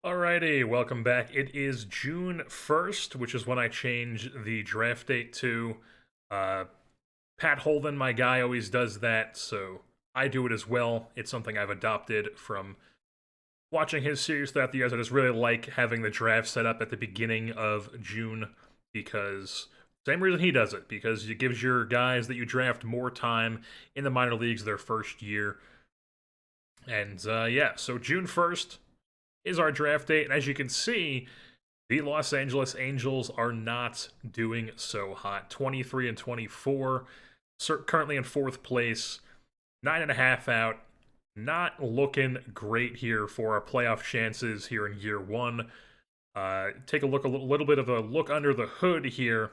Alrighty, welcome back. It is June 1st, which is when I change the draft date to. Uh, Pat Holden, my guy, always does that, so I do it as well. It's something I've adopted from watching his series throughout the years. I just really like having the draft set up at the beginning of June because same reason he does it, because it gives your guys that you draft more time in the minor leagues their first year. And yeah, so June 1st, is our draft date. And as you can see, the Los Angeles Angels are not doing so hot. 23 and 24, currently in fourth place, 9.5 out. Not looking great here for our playoff chances here in year one. Take a look, a little bit of a look under the hood here.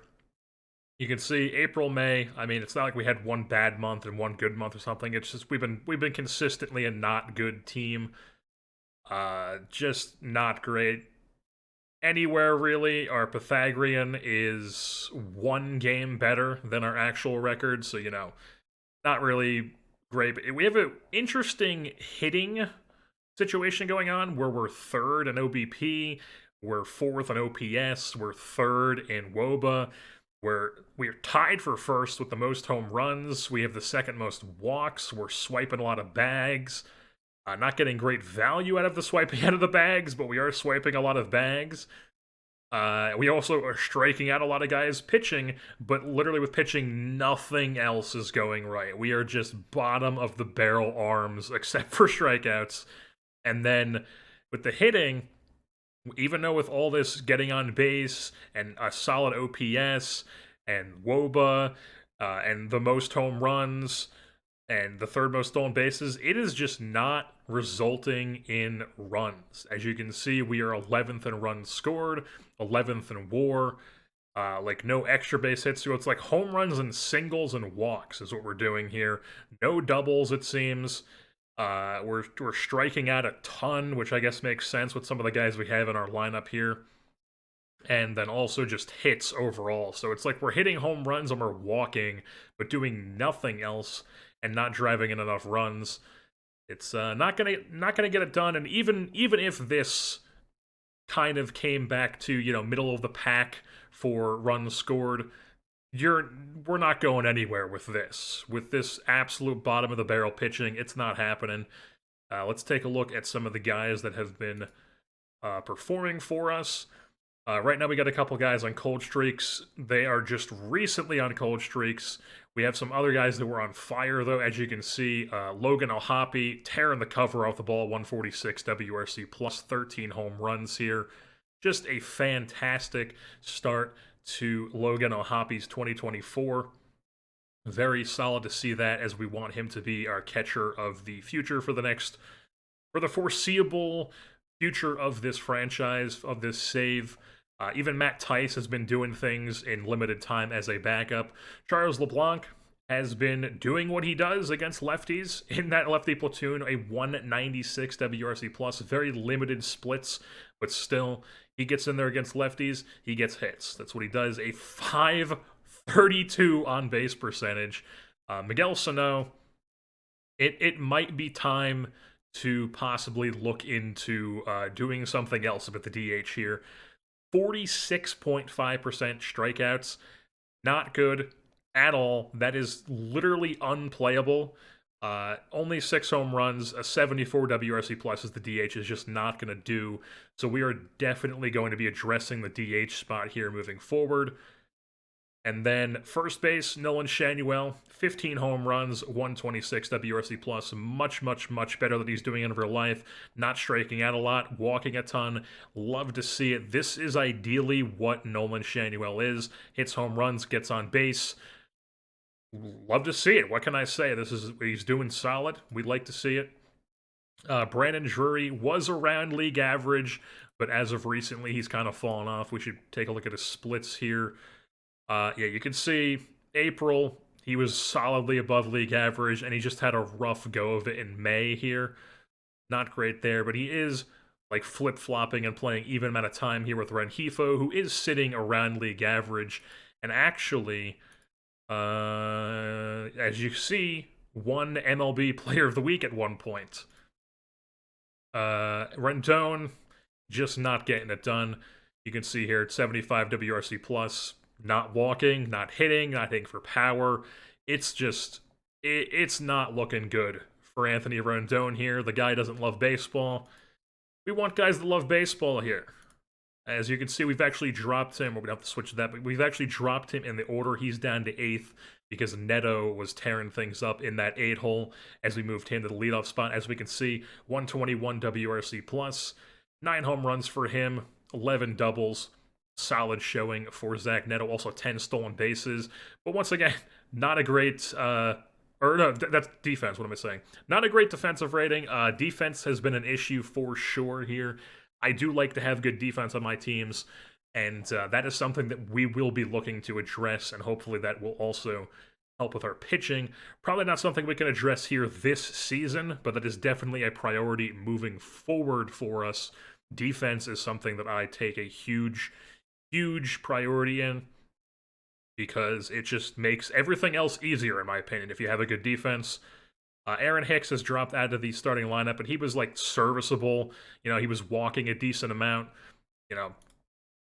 You can see April, May. I mean, it's not like we had one bad month and one good month or something. It's just we've been consistently a not good team. Just not great anywhere really. Our Pythagorean is one game better than our actual record, so not really great. But we have an interesting hitting situation going on where we're third in OBP, we're fourth in OPS, we're third in WOBA. We're tied for first with the most home runs. We have the second most walks. We're swiping a lot of bags. Not getting great value out of the swiping out of the bags, but we are swiping a lot of bags. We also are striking out a lot of guys pitching, but literally with pitching, nothing else is going right. We are just bottom of the barrel arms, except for strikeouts. And then with the hitting, even though with all this getting on base and a solid OPS and WOBA and the most home runs and the third most stolen bases, it is just not resulting in runs. As you can see, we are 11th in runs scored, 11th in WAR, like no extra base hits. So it's like home runs and singles and walks is what we're doing here. No doubles, it seems. We're striking out a ton, which I guess makes sense with some of the guys we have in our lineup here. And then also just hits overall. So it's like we're hitting home runs and we're walking, but doing nothing else and not driving in enough runs. It's not gonna get it done. And even if this kind of came back to middle of the pack for runs scored, we're not going anywhere with this. With this absolute bottom of the barrel pitching, it's not happening. Let's take a look at some of the guys that have been performing for us. Right now, we got a couple guys on cold streaks. They are just recently on cold streaks. We have some other guys that were on fire, though. As you can see, Logan O'Hoppe tearing the cover off the ball, 146 WRC plus 13 home runs here. Just a fantastic start to Logan O'Hoppe's 2024. Very solid to see that, as we want him to be our catcher of the future for the foreseeable future of this franchise, of this save. Even Matt Tice has been doing things in limited time as a backup. Charles LeBlanc has been doing what he does against lefties in that lefty platoon, a 196 WRC plus, very limited splits, but still, he gets in there against lefties, he gets hits. That's what he does, a 532 on base percentage. Miguel Sano, it might be time to possibly look into doing something else about the DH here. 46.5% strikeouts. Not good at all. That is literally unplayable. Only 6 home runs, a 74 WRC plus as the DH is just not going to do. So we are definitely going to be addressing the DH spot here moving forward. And then first base, Nolan Shanuel, 15 home runs, 126 WRC plus, much, much, much better than he's doing in real life. Not striking out a lot, walking a ton. Love to see it. This is ideally what Nolan Shanuel is. Hits home runs, gets on base. Love to see it. What can I say? He's doing solid. We'd like to see it. Brandon Drury was around league average, but as of recently, he's kind of fallen off. We should take a look at his splits here. Yeah, you can see April, he was solidly above league average, and he just had a rough go of it in May here. Not great there, but he is like flip-flopping and playing even amount of time here with Rengifo, who is sitting around league average, and actually, as you see, won MLB Player of the Week at one point. Rendon, just not getting it done. You can see here at 75 WRC plus, not walking, not hitting for power. It's just, it's not looking good for Anthony Rondon here. The guy doesn't love baseball. We want guys that love baseball here. As you can see, we've actually dropped him. We're going to have to switch that, but we've actually dropped him in the order. He's down to 8th because Neto was tearing things up in that 8 hole as we moved him to the leadoff spot. As we can see, 121 WRC plus, 9 home runs for him, 11 doubles. Solid showing for Zach Neto. Also 10 stolen bases. But once again, not a great... or no, that's defense, what am I saying? Not a great defensive rating. Defense has been an issue for sure here. I do like to have good defense on my teams, and that is something that we will be looking to address, and hopefully that will also help with our pitching. Probably not something we can address here this season, but that is definitely a priority moving forward for us. Defense is something that I take a huge priority in, because it just makes everything else easier, in my opinion, if you have a good defense. Aaron Hicks has dropped out of the starting lineup, but he was, like, serviceable. You know, he was walking a decent amount. You know,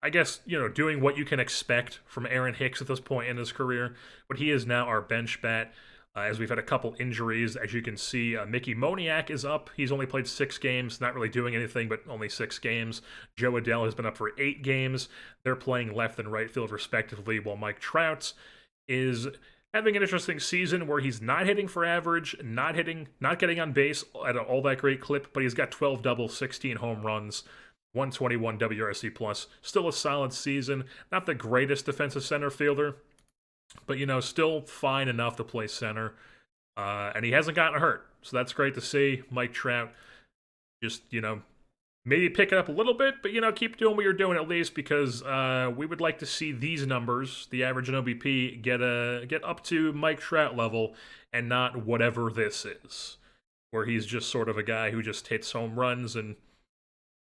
I guess, you know, doing what you can expect from Aaron Hicks at this point in his career. But he is now our bench bat, as we've had a couple injuries. As you can see, Mickey Moniak is up. He's only played 6 games, not really doing anything, but only 6 games. Joe Adell has been up for 8 games. They're playing left and right field, respectively, while Mike Trout is having an interesting season where he's not hitting for average, not getting on base at all that great clip, but he's got 12 doubles, 16 home runs, 121 WRC plus. Still a solid season. Not the greatest defensive center fielder, but, you know, still fine enough to play center. And he hasn't gotten hurt, so that's great to see. Mike Trout, just, you know, maybe pick it up a little bit, but, you know, keep doing what you're doing at least, because we would like to see these numbers, the average and OBP, get up to Mike Trout level, and not whatever this is, where he's just sort of a guy who just hits home runs and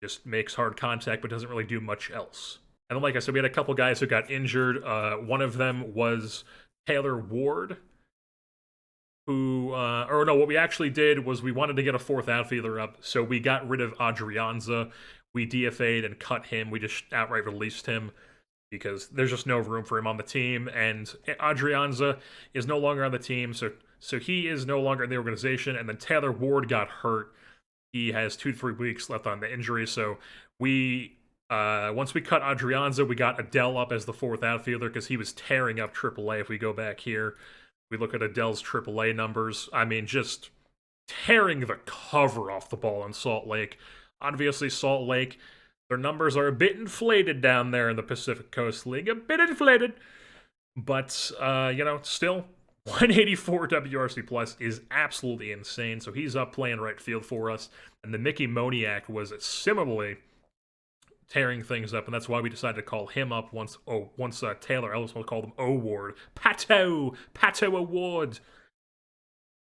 just makes hard contact but doesn't really do much else. And then, like I said, we had a couple guys who got injured. One of them was Taylor Ward, what we actually did was we wanted to get a 4th outfielder up, so we got rid of Adrianza. We DFA'd and cut him. We just outright released him because there's just no room for him on the team, and Adrianza is no longer on the team, so he is no longer in the organization, and then Taylor Ward got hurt. He has 2 to 3 weeks left on the injury, so we... once we cut Adrianza, we got Adell up as the 4th outfielder because he was tearing up AAA. If we go back here, we look at Adell's AAA numbers. I mean, just tearing the cover off the ball in Salt Lake. Obviously, Salt Lake, their numbers are a bit inflated down there in the Pacific Coast League. A bit inflated. But, you know, still, 184 WRC plus is absolutely insane. So he's up playing right field for us. And the Mickey Moniak was similarly tearing things up, and that's why we decided to call him up once Taylor Ellis will call them O-Ward. Pato Award.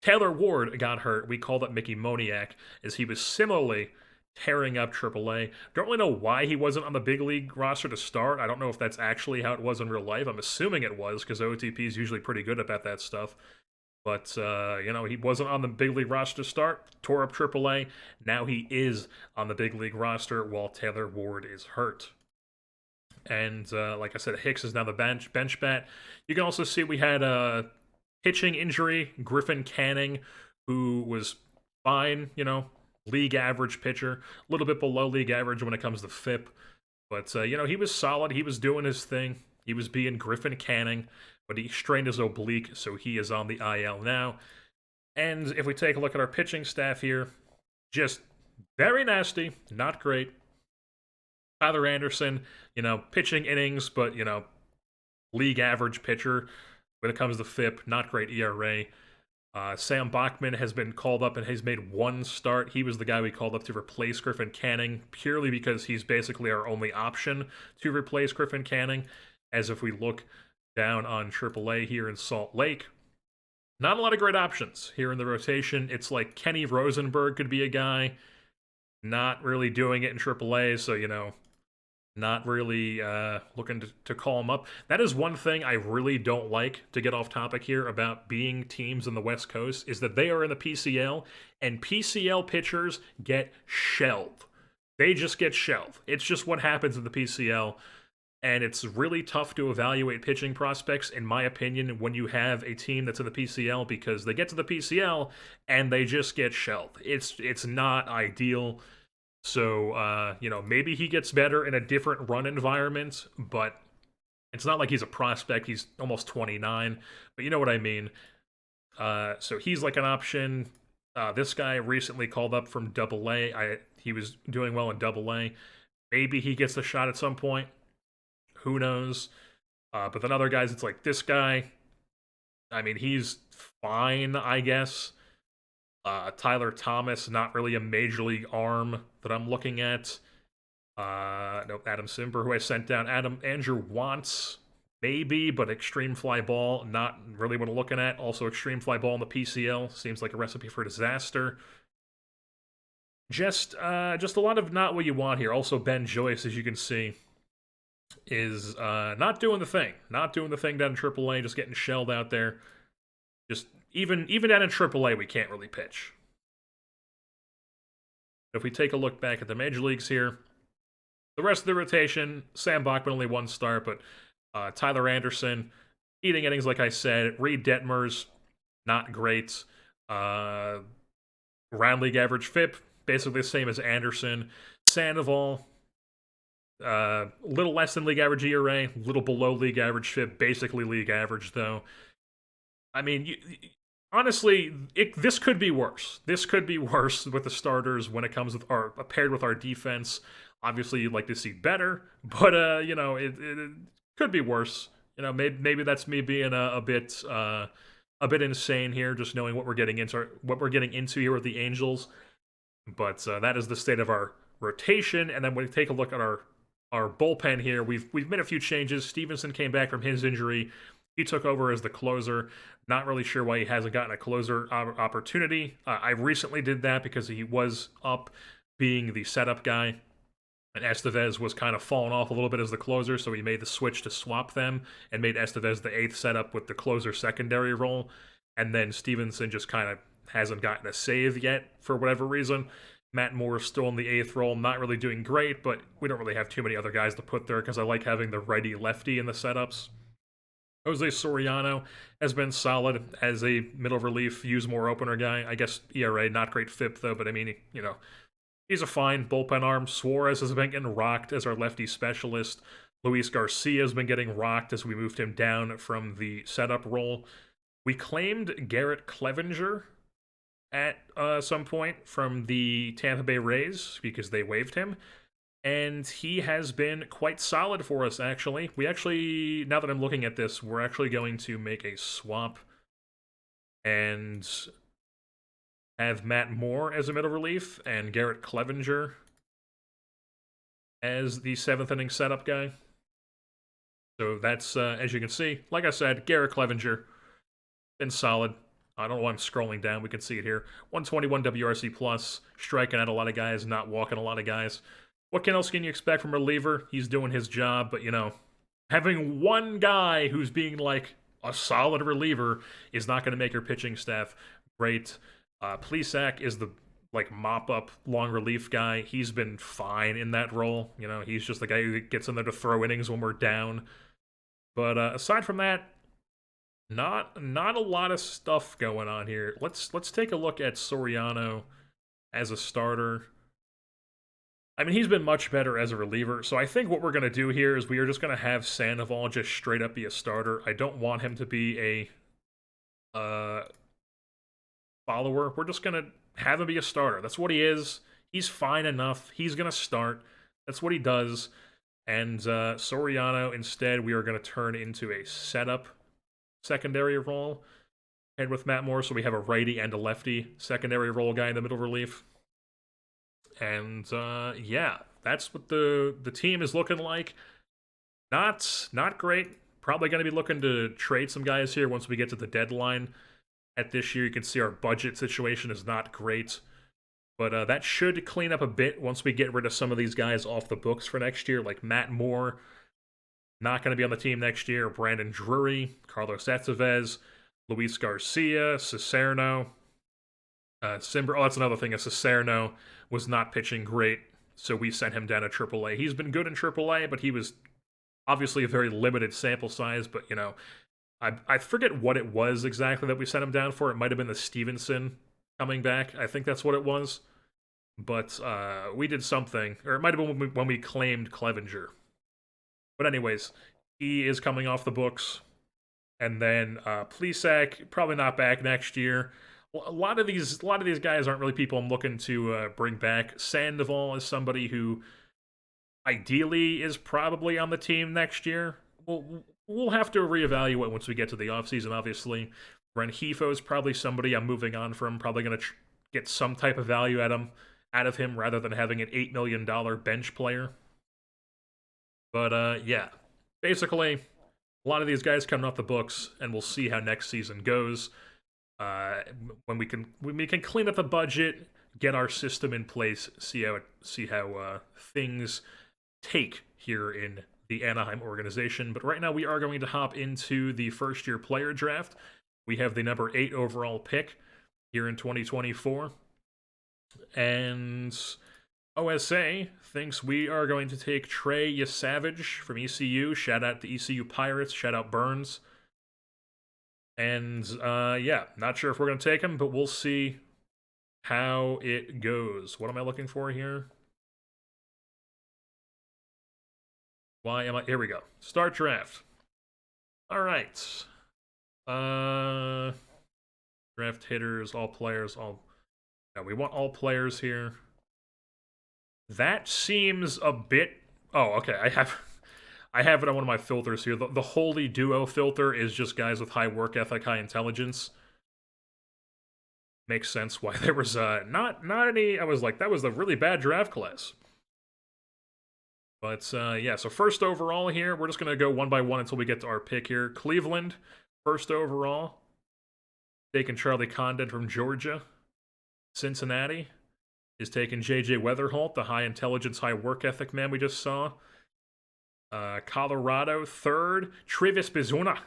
Taylor Ward got hurt. We called up Mickey Moniak, as he was similarly tearing up AAA. Don't really know why he wasn't on the big league roster to start. I don't know if that's actually how it was in real life. I'm assuming it was, because OOTP is usually pretty good about that stuff. But, you know, he wasn't on the big league roster to start, tore up AAA. Now he is on the big league roster while Taylor Ward is hurt. And, like I said, Hicks is now the bench bat. You can also see we had a pitching injury, Griffin Canning, who was fine, you know, league average pitcher, a little bit below league average when it comes to FIP. But, you know, he was solid. He was doing his thing. He was being Griffin Canning, but he strained his oblique, so he is on the IL now. And if we take a look at our pitching staff here, just very nasty, not great. Tyler Anderson, you know, pitching innings, but, you know, league average pitcher when it comes to FIP, not great ERA. Sam Bachman has been called up and has made 1 start. He was the guy we called up to replace Griffin Canning, purely because he's basically our only option to replace Griffin Canning. As if we look down on AAA here in Salt Lake, not a lot of great options here in the rotation. It's like Kenny Rosenberg could be a guy, not really doing it in AAA, so, you know, not really looking to call him up. That is one thing I really don't like, to get off topic here, about being teams in the West Coast, is that they are in the PCL, and PCL pitchers get shelled. they just get shelved. It's just what happens in the PCL. And it's really tough to evaluate pitching prospects, in my opinion, when you have a team that's in the PCL because they get to the PCL and they just get shelved. It's not ideal. So maybe he gets better in a different run environment, but it's not like he's a prospect. He's almost 29, but you know what I mean. So he's like an option. This guy recently called up from Double A. He was doing well in Double A. Maybe he gets a shot at some point. Who knows? But then other guys, it's like this guy. I mean, he's fine, I guess. Tyler Thomas, not really a major league arm that I'm looking at. Nope, Adam Simber, who I sent down. Andrew Wantz, maybe, but extreme fly ball, not really what I'm looking at. Also, extreme fly ball in the PCL seems like a recipe for disaster. Just a lot of not what you want here. Also, Ben Joyce, as you can see, is not doing the thing. Not doing the thing down in AAA, just getting shelled out there. Just even down in AAA, we can't really pitch. If we take a look back at the major leagues here, the rest of the rotation, Sam Bachman only one start, but Tyler Anderson, eating innings, like I said. Reed Detmers, not great. Round league average FIP, basically the same as Anderson. Sandoval, little less than league average ERA, little below league average FIP, basically league average though. I mean, honestly, this could be worse. This could be worse with the starters when it comes with our paired with our defense. Obviously, you'd like to see better, but it could be worse. Maybe that's me being a bit insane here, just knowing what we're getting into here with the Angels. But that is the state of our rotation. And then when we take a look at our bullpen here, we've made a few changes. Stevenson came back from his injury. He took over as the closer. Not really sure why he hasn't gotten a closer opportunity. I recently did that because he was up being the setup guy. And Estevez was kind of falling off a little bit as the closer, so he made the switch to swap them and made Estevez the 8th setup with the closer secondary role. And then Stevenson just kind of hasn't gotten a save yet for whatever reason. Matt Moore is still in the 8th role, not really doing great, but we don't really have too many other guys to put there because I like having the righty-lefty in the setups. Jose Soriano has been solid as a middle relief, use more opener guy. I guess ERA, not great FIP though, but I mean, he's a fine bullpen arm. Suarez has been getting rocked as our lefty specialist. Luis Garcia has been getting rocked as we moved him down from the setup role. We claimed Garrett Clevenger at some point from the Tampa Bay Rays because they waived him. And he has been quite solid for us, actually. Now that I'm looking at this, we're actually going to make a swap and have Matt Moore as a middle relief and Garrett Clevenger as the 7th inning setup guy. So that's, as you can see, like I said, Garrett Clevenger, been solid. I don't know why I'm scrolling down. We can see it here. 121 WRC+, plus, striking out a lot of guys, not walking a lot of guys. What else can you expect from a reliever? He's doing his job, but, having one guy who's being, like, a solid reliever is not going to make your pitching staff great. Plesac is the, mop-up long relief guy. He's been fine in that role. He's just the guy who gets in there to throw innings when we're down. But aside from that, not a lot of stuff going on here. Let's take a look at Soriano as a starter. I mean, he's been much better as a reliever, so I think what we're going to do here is we are just going to have Sandoval just straight up be a starter. I don't want him to be a follower. We're just going to have him be a starter. That's what he is. He's fine enough. He's going to start. That's what he does. And Soriano, instead, we are going to turn into a setup secondary role. And with Matt Moore, so we have a righty and a lefty secondary role guy in the middle relief. And yeah, that's what the team is looking like. Not great. Probably going to be looking to trade some guys here once we get to the deadline. At this year, you can see our budget situation is not great. But that should clean up a bit once we get rid of some of these guys off the books for next year, like Matt Moore, not going to be on the team next year. Brandon Drury, Carlos Estevez, Luis Garcia, Cicerno, Simber. Oh, that's another thing. Cicerno was not pitching great so we sent him down to AAA. He's been good in AAA, but he was obviously a very limited sample size. But I forget what it was exactly that we sent him down for. It might have been the Stevenson coming back. I think that's what it was. But we did something, or it might have been when we claimed Clevenger. But anyways, he is coming off the books. And then Plesac, probably not back next year. A lot of these guys aren't really people I'm looking to bring back. Sandoval is somebody who ideally is probably on the team next year. We'll have to reevaluate once we get to the offseason, obviously. Rengifo is probably somebody I'm moving on from. Probably going to get some type of value out of him rather than having an $8 million bench player. But yeah, basically, a lot of these guys coming off the books, and we'll see how next season goes. When we can clean up the budget, get our system in place, see how things take here in the Anaheim organization. But right now, we are going to hop into the first-year player draft. We have the number 8 overall pick here in 2024, and OSA thinks we are going to take Trey Yesavage from ECU. Shout out the ECU Pirates. Shout out Burns. And yeah, not sure if we're going to take him, but we'll see how it goes. What am I looking for here? Why am I? Here we go. Start draft. All right. Draft hitters, all players, all. No, we want all players here. That seems a bit. Oh, okay. I have it on one of my filters here. The holy duo filter is just guys with high work ethic, high intelligence. Makes sense why there was not any. I was like, that was a really bad draft class. But yeah, so first overall here, we're just gonna go one by one until we get to our pick here. Cleveland, first overall, taking Charlie Condon from Georgia. Cincinnati is taking J.J. Weatherholt, the high intelligence, high work ethic man we just saw. Colorado, third, Travis Bizuna,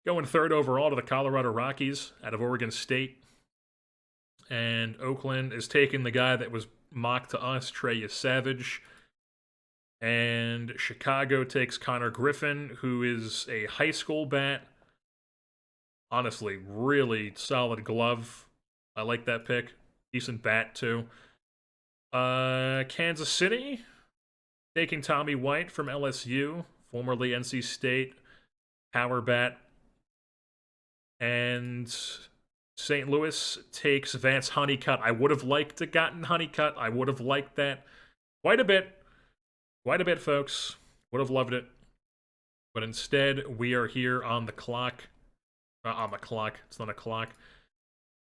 going third overall to the Colorado Rockies out of Oregon State. And Oakland is taking the guy that was mocked to us, Trey Savage. And Chicago takes Connor Griffin, who is a high school bat. Honestly, really solid glove. I like that pick. Decent bat, too. Kansas City taking Tommy White from LSU, formerly NC State, power bat. And St. Louis takes Vance Honeycutt. I would have liked to gotten Honeycutt. I would have liked that quite a bit. Quite a bit, folks. Would have loved it. But instead, we are here on the clock. On the clock. It's not a clock.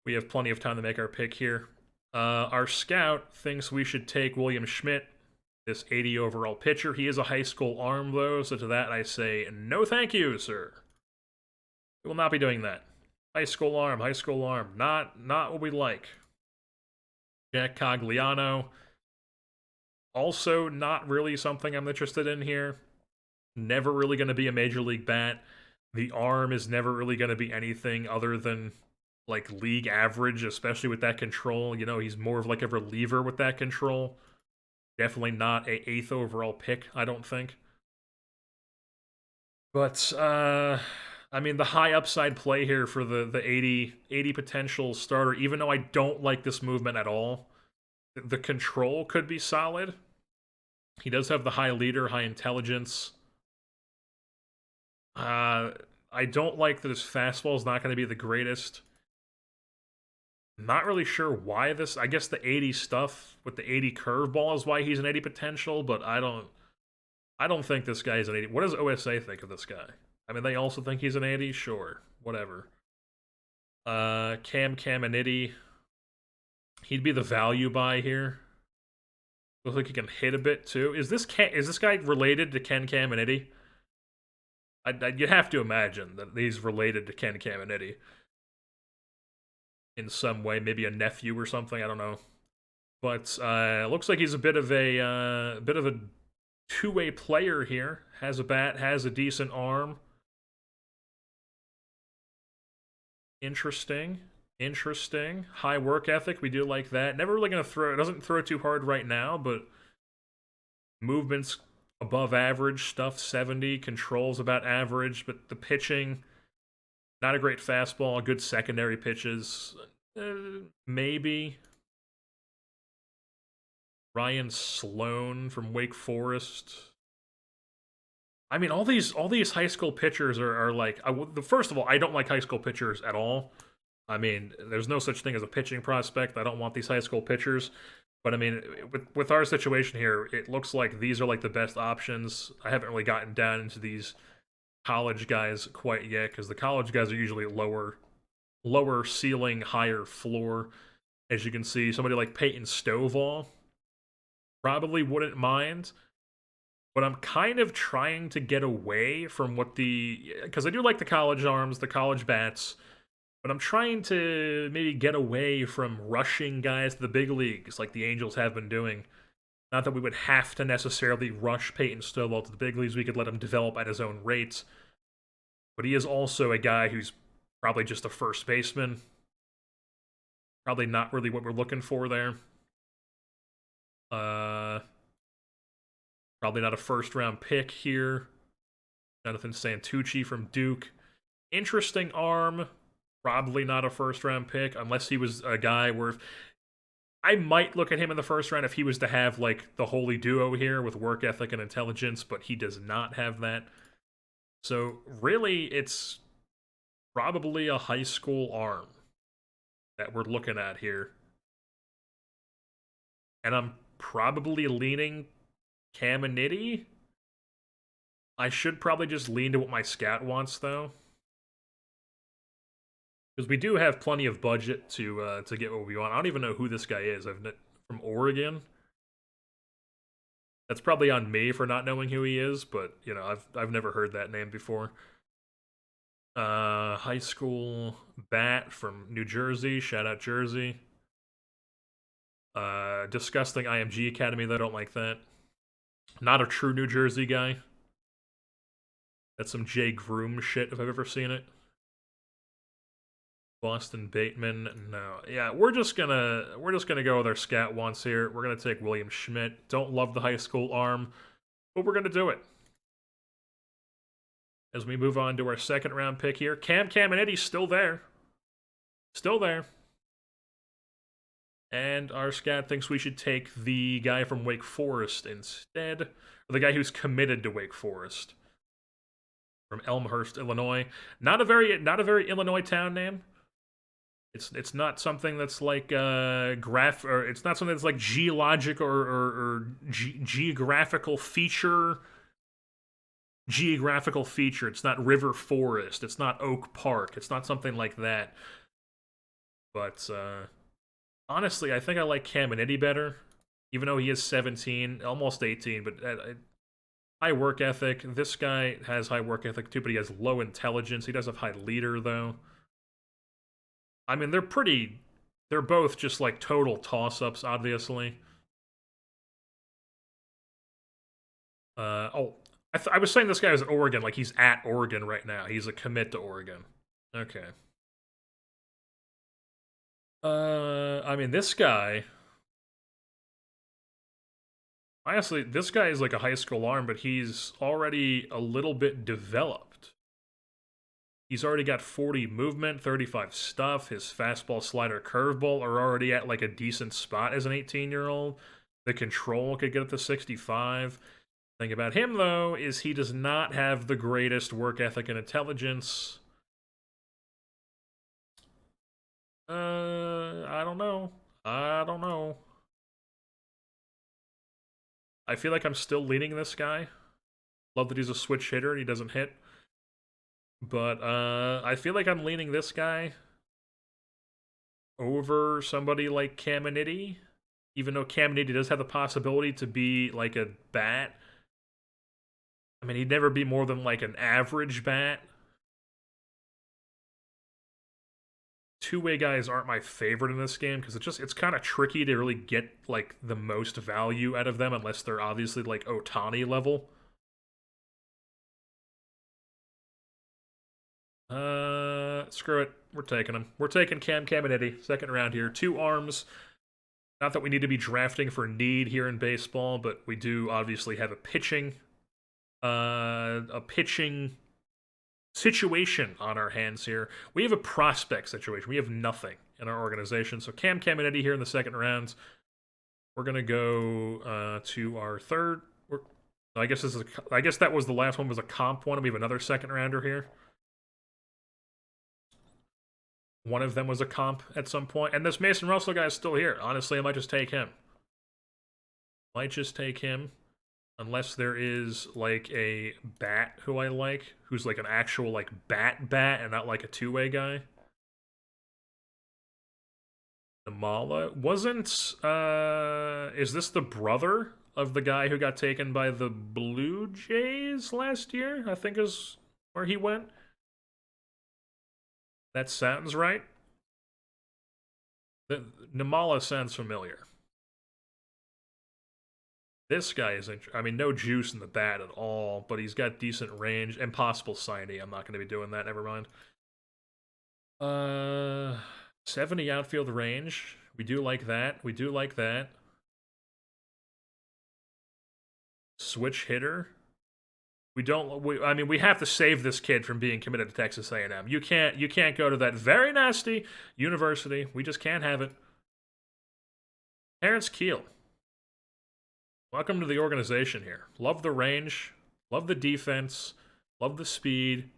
We have plenty of time to make our pick here. Our scout thinks we should take William Schmidt, this 80 overall pitcher. He is a high school arm, though, so to that I say, no thank you, sir. We will not be doing that. High school arm. Not what we like. Jack Cogliano. Also, not really something I'm interested in here. Never really going to be a major league bat. The arm is never really going to be anything other than, like, league average, especially with that control. You know, he's more of like a reliever with that control. Definitely not a 8th overall pick, I don't think. But, I mean, the high upside play here for the 80 potential starter, even though I don't like this movement at all, the control could be solid. He does have the high leader, high intelligence. I don't like that his fastball is not going to be the greatest. Not really sure why this. I guess the 80 stuff with the 80 curveball is why he's an 80 potential, but I don't think this guy is an 80. What does OSA think of this guy? I mean, they also think he's an 80? Sure. Whatever. Cam Caminiti. He'd be the value buy here. Looks like he can hit a bit too. Is this guy related to Ken Caminiti? You'd have to imagine that he's related to Ken Caminiti in some way, maybe a nephew or something. I don't know, but looks like he's a bit of a two-way player here. Has a bat, has a decent arm. Interesting. High work ethic. We do like that. Never really gonna throw. Doesn't throw too hard right now, but Movement's above average, stuff 70, controls about average, but the pitching, not a great fastball, good secondary pitches. Maybe. Ryan Sloan from Wake Forest. I mean, all these high school pitchers are like. First of all, I don't like high school pitchers at all. I mean, there's no such thing as a pitching prospect. I don't want these high school pitchers. But I mean, with our situation here, it looks like these are like the best options. I haven't really gotten down into these college guys quite yet because the college guys are usually lower ceiling, higher floor. As you can see, somebody like Peyton Stovall probably wouldn't mind, but I'm kind of trying to get away from because I do like the college arms, the college bats, but I'm trying to maybe get away from rushing guys to the big leagues like the Angels have been doing. Not that we would have to necessarily rush Peyton Stovall to the big leagues, we could let him develop at his own rate. But he is also a guy who's probably just a first baseman. Probably not really what we're looking for there. Probably not a first round pick here. Jonathan Santucci from Duke. Interesting arm. Probably not a first round pick unless he was a guy where I might look at him in the first round if he was to have like the holy duo here with work ethic and intelligence, but he does not have that. So really, it's probably a high school arm that we're looking at here. And I'm probably leaning Caminiti. I should probably just lean to what my scout wants, though. Because we do have plenty of budget to get what we want. I don't even know who this guy is. From Oregon. That's probably on me for not knowing who he is, but you know, I've never heard that name before. High school bat from New Jersey. Shout out Jersey. Disgusting IMG Academy, though. I don't like that. Not a true New Jersey guy. That's some Jay Groom shit if I've ever seen it. Boston Bateman, no. Yeah, we're just gonna go with our scat wants here. We're gonna take William Schmidt. Don't love the high school arm, but we're gonna do it. As we move on to our second round pick here, Cam Caminiti's still there. Still there. And our scat thinks we should take the guy from Wake Forest instead. Or the guy who's committed to Wake Forest. From Elmhurst, Illinois. Not a very Illinois town name. It's not something that's like or it's not something that's like geologic or geographical feature. Geographical feature. It's not River Forest. It's not Oak Park. It's not something like that. But honestly, I think I like Caminiti better, even though he is 17, almost 18. But high work ethic. This guy has high work ethic too, but he has low intelligence. He does have high leader though. I mean, they're both just like total toss-ups, obviously. I was saying this guy is at Oregon, like he's at Oregon right now. He's a commit to Oregon. Okay. I mean, this guy. Honestly, this guy is like a high school arm, but he's already a little bit developed. He's already got 40 movement, 35 stuff. His fastball, slider, curveball are already at like a decent spot as an 18-year-old. The control could get up to 65. Thing about him, though, is he does not have the greatest work ethic and intelligence. I don't know. I don't know. I feel like I'm still leaning this guy. Love that he's a switch hitter and he doesn't hit. But I feel like I'm leaning this guy over somebody like Caminiti. Even though Caminiti does have the possibility to be like a bat. I mean, he'd never be more than like an average bat. Two-way guys aren't my favorite in this game because it's kind of tricky to really get like the most value out of them unless they're obviously like Otani level. Screw it. We're taking him. We're taking Caminiti. Second round here. Two arms. Not that we need to be drafting for need here in baseball, but we do obviously have a pitching situation on our hands here. We have a prospect situation. We have nothing in our organization. So Cam Caminiti here in the second round. We're gonna go to our third. I guess I guess that was the last one. Was a comp one. We have another second rounder here. One of them was a comp at some point, and this Mason Russell guy is still here. Honestly, I might just take him. Might just take him, unless there is like a bat who I like, who's like an actual like bat and not like a two-way guy. Namala wasn't. Is this the brother of the guy who got taken by the Blue Jays last year? I think is where he went. That sounds right. Namala sounds familiar. This guy is, I mean, no juice in the bat at all, but he's got decent range. Impossible signee. I'm not going to be doing that. Never mind. 70 outfield range. We do like that. We do like that. Switch hitter. I mean, we have to save this kid from being committed to Texas A&M. You can't go to that very nasty university. We just can't have it. Terrence Keel. Welcome to the organization here. Love the range, love the defense, love the speed.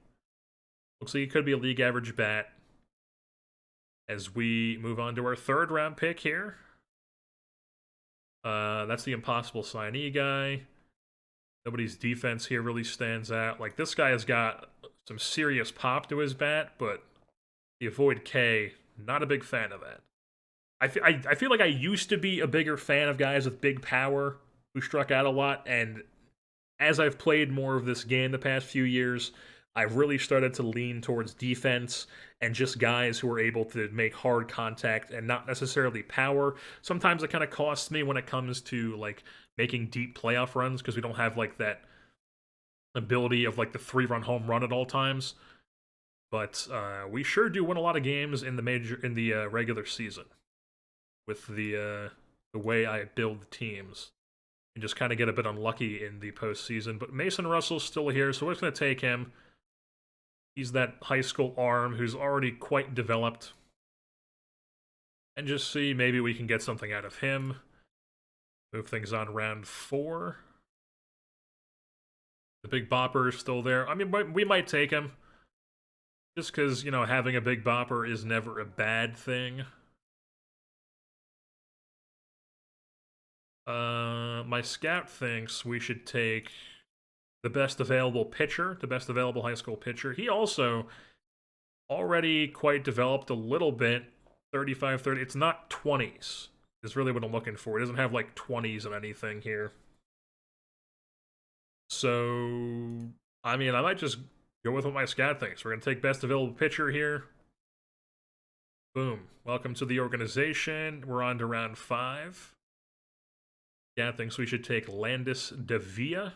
Looks like he could be a league average bat. As we move on to our third round pick here. That's the impossible signee guy. Nobody's defense here really stands out. Like, this guy has got some serious pop to his bat, but the avoid K, not a big fan of that. I feel like I used to be a bigger fan of guys with big power who struck out a lot, and as I've played more of this game the past few years, I've really started to lean towards defense and just guys who are able to make hard contact and not necessarily power. Sometimes it kind of costs me when it comes to like making deep playoff runs because we don't have like that ability of like the 3-run home run at all times. But we sure do win a lot of games in the regular season with the way I build teams. And just kind of get a bit unlucky in the postseason. But Mason Russell's still here, so we're just going to take him. He's that high school arm who's already quite developed. And just see, maybe we can get something out of him. Move things on round 4. The Big Bopper is still there. I mean, we might take him. Just because, you know, having a Big Bopper is never a bad thing. My scout thinks we should take the best available pitcher, the best available high school pitcher. He also already quite developed a little bit. 35, 30. It's not 20s. Is really what I'm looking for. It doesn't have like 20s and anything here. So, I mean, I might just go with what my scout thinks. We're going to take best available pitcher here. Boom. Welcome to the organization. We're on to round 5. Scout thinks we should take Landis Davia.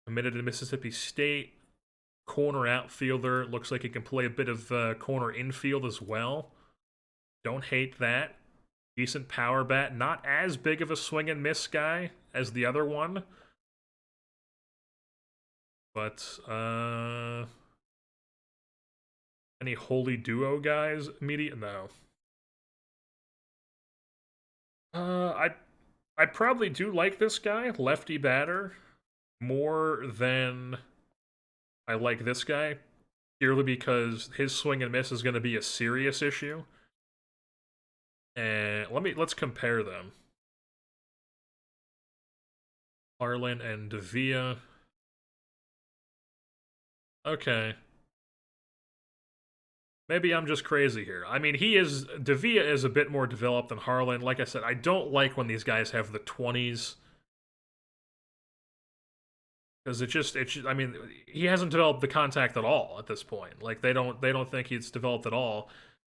Committed to Mississippi State. Corner outfielder. Looks like he can play a bit of corner infield as well. Don't hate that. Decent power bat. Not as big of a swing and miss guy as the other one. But, any holy duo guys? No. I probably do like this guy, lefty batter, more than I like this guy, purely because his swing and miss is going to be a serious issue. And let's compare them. Harlan and Davia. Okay. Maybe I'm just crazy here. I mean, Davia is a bit more developed than Harlan. Like I said, I don't like when these guys have the 20s. Because I mean, he hasn't developed the contact at all at this point. Like, they don't think he's developed at all.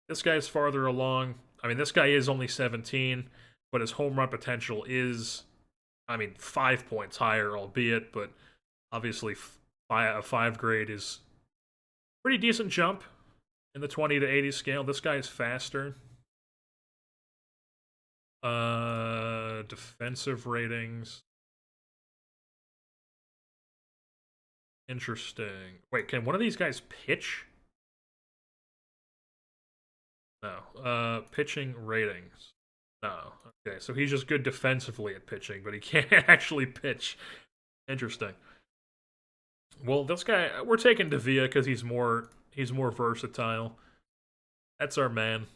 This guy's farther along. I mean, this guy is only 17, but his home run potential is, I mean, 5 points higher, albeit, but obviously a 5 grade is pretty decent jump in the 20 to 80 scale. This guy is faster. Defensive ratings. Interesting. Wait, can one of these guys pitch? No. Pitching ratings. No. Okay, so he's just good defensively at pitching, but he can't actually pitch. Interesting. Well, this guy, we're taking Devia because he's more versatile. That's our man. Can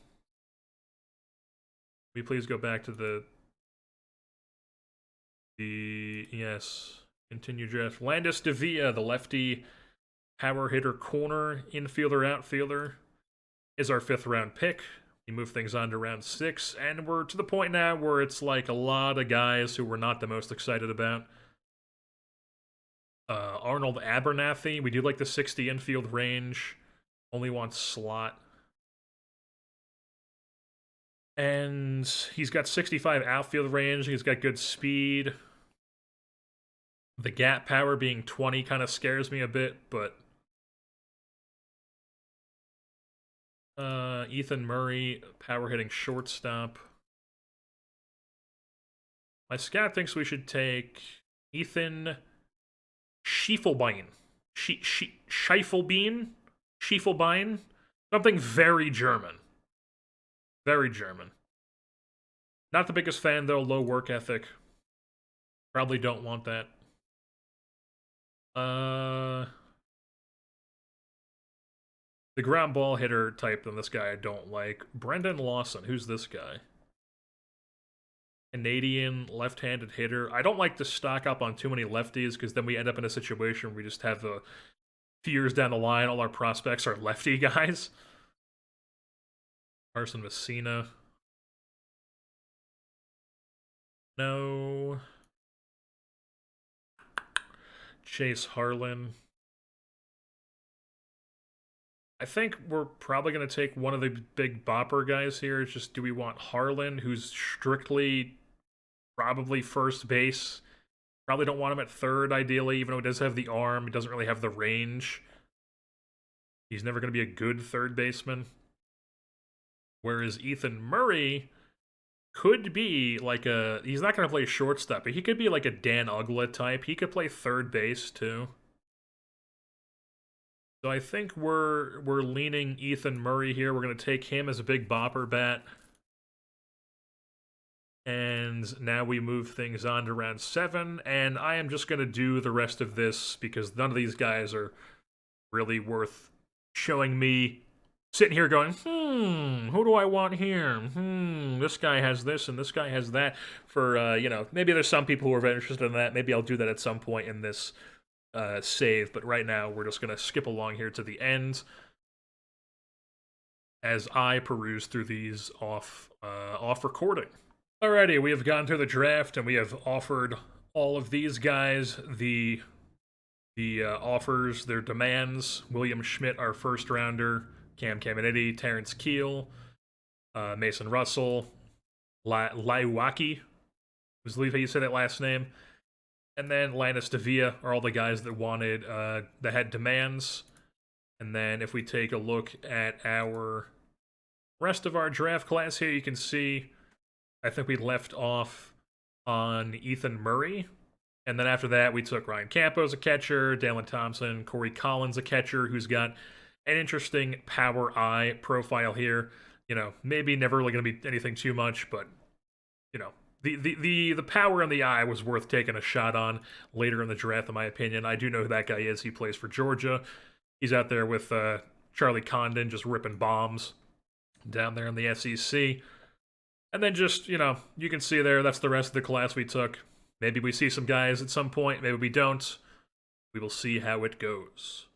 we please go back to the yes, continue draft. Landis Devia, the lefty power hitter, corner infielder, outfielder, is our 5th-round pick. We move things on to round 6, and we're to the point now where it's like a lot of guys who we're not the most excited about. Arnold Abernathy, we do like the 60 infield range. Only wants slot. And he's got 65 outfield range. He's got good speed. The gap power being 20 kind of scares me a bit, but Ethan Murray, power hitting shortstop. My scout thinks we should take Ethan Schiefelbein. Schiefelbein? Schiefelbein? Something very German. Very German. Not the biggest fan, though. Low work ethic. Probably don't want that. The ground ball hitter type than this guy I don't like. Brendan Lawson. Who's this guy? Canadian left-handed hitter. I don't like to stock up on too many lefties because then we end up in a situation where we just have the few years down the line, all our prospects are lefty guys. Carson Messina. No. Chase Harlan. I think we're probably going to take one of the big bopper guys here. It's just, do we want Harlan, who's strictly probably first base? Probably don't want him at third, ideally, even though he does have the arm. He doesn't really have the range. He's never going to be a good third baseman. Whereas Ethan Murray could be like a... He's not going to play shortstop, but he could be like a Dan Uggla type. He could play third base, too. So I think we're leaning Ethan Murray here. We're going to take him as a big bopper bat. And now we move things on to round 7. And I am just going to do the rest of this because none of these guys are really worth showing me sitting here going, who do I want here? This guy has this and this guy has that. For, maybe there's some people who are very interested in that. Maybe I'll do that at some point in this save, but right now we're just going to skip along here to the end as I peruse through these off recording. Alrighty, we have gone through the draft and we have offered all of these guys the offers, their demands. William Schmidt, our first rounder, Cam Caminiti, Terrence Keel, Mason Russell, Laiwaki, I believe how you say that last name. And then Landis Devia are all the guys that wanted, that had demands. And then if we take a look at our rest of our draft class here, you can see, I think we left off on Ethan Murray. And then after that, we took Ryan Campos, a catcher, Dalen Thompson, Corey Collins, a catcher, who's got an interesting power eye profile here. Maybe never really going to be anything too much, but, the power in the eye was worth taking a shot on later in the draft, in my opinion. I do know who that guy is. He plays for Georgia. He's out there with Charlie Condon just ripping bombs down there in the SEC. And then just, you can see there, that's the rest of the class we took. Maybe we see some guys at some point. Maybe we don't. We will see how it goes.